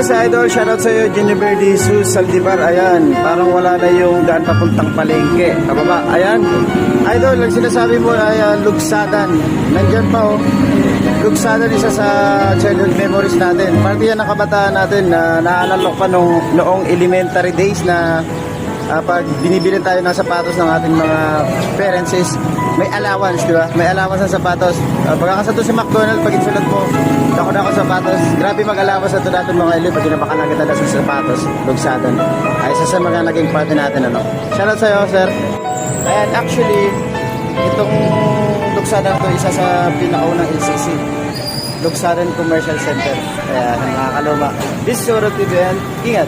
sa idol, shoutout sa iyo, Jennifer Jesus Saldivar. Ayan, parang wala na yung daan papuntang palengke. Kababa, ayan. Idol, ang sinasabi mo ay Lugsadan. Nandyan pa oh. Lugsadan, isa sa childhood memories natin. Parte yan ng kabataan natin na naalala pa noong elementary days na pag binibili tayo ng sapatos ng ating mga parents is may allowance, di ba? May allowance sa sapatos. Pagkakasato si McDonald, pag insulot mo, dako na ako sapatos. Grabe mag-allowance sa ito natin mga ili. Pag napakanaganda na sa sapatos, Lugsadan. Ay, isa sa mga naging party natin, ano? Shoutout sa'yo, sir. Ayan, actually, itong Lugsadan to, isa sa pinakaunang LCC. Lugsadan Commercial Center. Ayan, mga kaluma. This is Oro TV, ingat!